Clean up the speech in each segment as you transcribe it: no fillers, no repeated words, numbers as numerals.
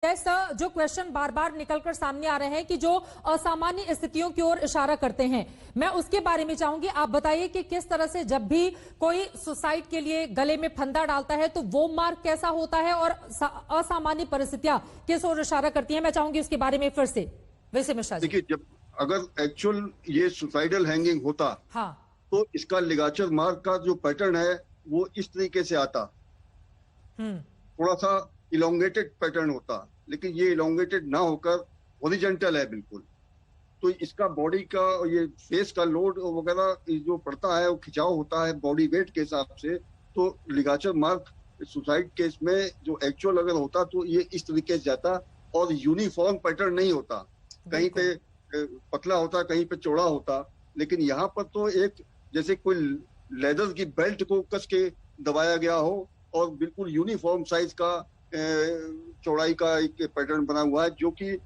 Sir, जो question बार बार निकलकर सामने आ रहे हैं कि जो असामान्य स्थितियों की ओर इशारा करते हैं, मैं उसके बारे में चाहूंगी। आप बताइए कि किस तरह से जब भी कोई सुसाइड के लिए गले में फंदा डालता है तो वो मार्ग कैसा होता है और असामान्य परिस्थितियां किस ओर इशारा करती हैं। मैं चाहूंगी उसके बारे में फिर से वैसे मिश्रा जी। देखिए, जब अगर एक्चुअल ये सुसाइडल हैंगिंग होता हाँ, तो इसका लिगाचर मार्क का जो पैटर्न है वो इस तरीके से आता, थोड़ा सा इलोंगेटेड पैटर्न होता, लेकिन ये इलोंगेटेड ना होकर हॉरिजॉन्टल है बिल्कुल। तो इसका बॉडी का ये फेस का लोड वगैरह जो पड़ता है वो खिंचाव होता है बॉडी वेट के हिसाब से। तो लिगाचर मार्क सुसाइड केस में जो एक्चुअल अगर होता तो ये इस तरीके से जाता और यूनिफॉर्म पैटर्न नहीं होता, कहीं पे पतला होता कहीं पे चौड़ा होता। लेकिन यहाँ पर तो एक जैसे कोई लेदर की बेल्ट को कस के दबाया गया हो और बिल्कुल यूनिफॉर्म साइज का चौड़ाई का एक पैटर्न बना हुआ है, जो कि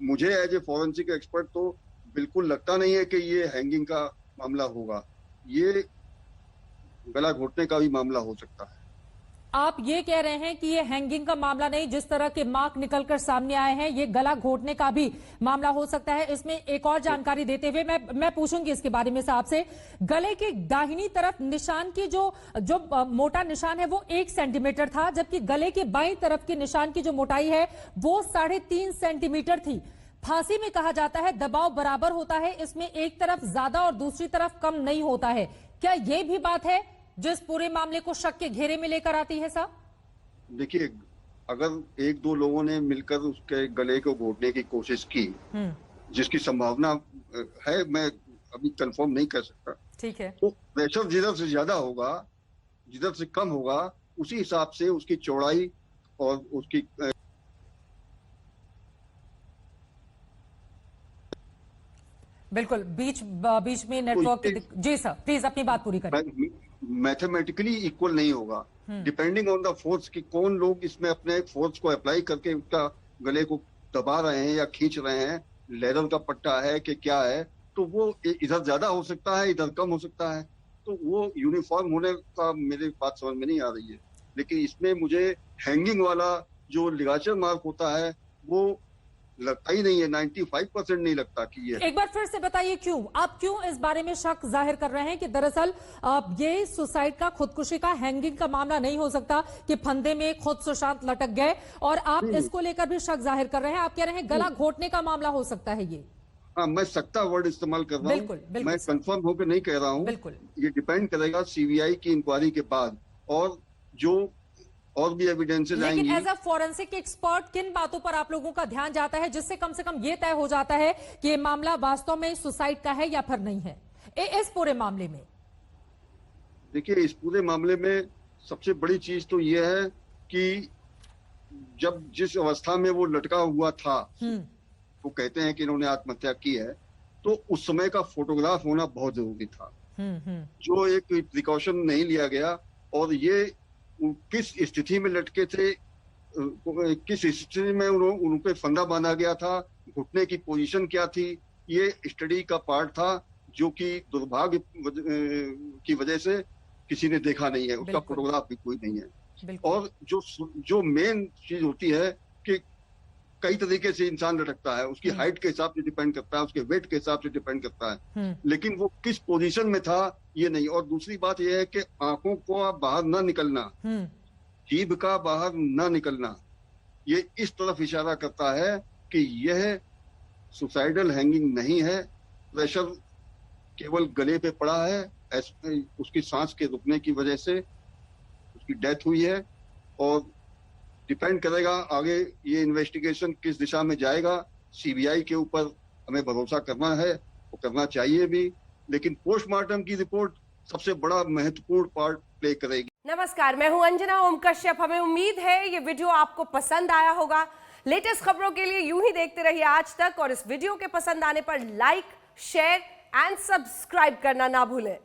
मुझे एज ए फॉरेंसिक एक्सपर्ट तो बिल्कुल लगता नहीं है कि ये हैंगिंग का मामला होगा। ये गला घोटने का भी मामला हो सकता है। आप ये कह रहे हैं कि ये हैंगिंग का मामला नहीं, जिस तरह के मार्क निकलकर सामने आए हैं ये गला घोटने का भी मामला हो सकता है। इसमें एक और जानकारी देते हुए मैं पूछूंगी इसके बारे में साहब से। गले के दाहिनी तरफ निशान की जो मोटा निशान है वो 1 सेंटीमीटर था, जबकि गले के बाईं तरफ के निशान की जो मोटाई है वो 3.5 सेंटीमीटर थी। फांसी में कहा जाता है दबाव बराबर होता है, इसमें एक तरफ ज्यादा और दूसरी तरफ कम नहीं होता है। क्या ये भी बात है जो इस पूरे मामले को शक के घेरे में लेकर आती है साहब? देखिए, अगर एक दो लोगों ने मिलकर उसके गले को घोटने की कोशिश की, जिसकी संभावना है, मैं अभी कंफर्म नहीं कर सकता, ठीक है, तो प्रेशर जिधर से ज्यादा होगा जिधर से कम होगा उसी हिसाब से उसकी चौड़ाई और उसकी बिल्कुल बीच में नेटवर्क जी सर प्लीज अपनी बात पूरी करें। मैथमेटिकली इक्वल नहीं होगा, डिपेंडिंग ऑन द फोर्स कि कौन लोग इसमें अपने फोर्स को अप्लाई करके उसका गले को दबा रहे हैं या खींच रहे हैं, लेदर का पट्टा है कि क्या है, तो वो इधर ज्यादा हो सकता है इधर कम हो सकता है। तो वो यूनिफॉर्म होने का मेरी बात समझ में नहीं आ रही है। लेकिन इसमें मुझे हैंगिंग वाला जो लिगाचर मार्क होता है वो लगता ही नहीं है, 95% नहीं लगता कि ये। एक बार फिर से बताइए आप क्यों इस बारे में शक जाहिर कर रहे हैं कि दरअसल ये सुसाइड का, खुदकुशी का, हैंगिंग का मामला नहीं हो सकता कि फंदे में खुद सुशांत लटक गए, और आप इसको लेकर भी शक जाहिर कर रहे हैं। आप कह रहे हैं गला घोटने का मामला हो सकता है ये। हाँ, मैं सकता वर्ड इस्तेमाल कर रहा हूँ, मैं कंफर्म होकर नहीं कह रहा हूँ। ये डिपेंड करेगा सीबीआई की इंक्वायरी के बाद और जो और भी एविडेंसेस आएंगी। लेकिन एज अ फॉरेंसिक एक्सपर्ट किन बातों पर आप लोगों का ध्यान जाता है जिससे कम से कम ये तय हो जाता है कि ये मामला वास्तव में सुसाइड का है या फिर नहीं है? इस पूरे मामले में देखिए, इस पूरे मामले में सबसे बड़ी चीज तो ये है कि जब जिस अवस्था में वो लटका हुआ था, वो कहते हैं कि इन्होंने आत्महत्या की है, तो उस समय का फोटोग्राफ होना बहुत जरूरी था, जो एक प्रिकॉशन नहीं लिया गया। और ये किस स्थिति में लटके थे, किस स्थिति में उन पे फंदा बांधा गया था, घुटने की पोजीशन क्या थी, ये स्टडी का पार्ट था, जो कि दुर्भाग्य की वजह से किसी ने देखा नहीं है, उसका फोटोग्राफ भी कोई नहीं है। और जो मेन चीज होती है कि कई तरीके से इंसान लटकता है, उसकी हाइट के हिसाब से डिपेंड करता है, उसके वेट के हिसाब से डिपेंड करता है, लेकिन वो किस पोजीशन में था ये नहीं। और दूसरी बात यह है कि आंखों को बाहर ना निकलना, जीभ का बाहर ना निकलना, ये इस तरफ इशारा करता है कि यह सुसाइडल हैंगिंग नहीं है। प्रेशर केवल गले पे पड़ा है, उसकी सांस के रुकने की वजह से उसकी डेथ हुई है। और डिपेंड करेगा आगे ये इन्वेस्टिगेशन किस दिशा में जाएगा। सीबीआई के ऊपर हमें भरोसा करना है, वो करना चाहिए भी, लेकिन पोस्टमार्टम की रिपोर्ट सबसे बड़ा महत्वपूर्ण पार्ट प्ले करेगी। नमस्कार, मैं हूं अंजना ओम कश्यप। हमें उम्मीद है ये वीडियो आपको पसंद आया होगा। लेटेस्ट खबरों के लिए यूं ही देखते रहिए आज तक, और इस वीडियो के पसंद आने पर लाइक, शेयर एंड सब्सक्राइब करना ना भूलें।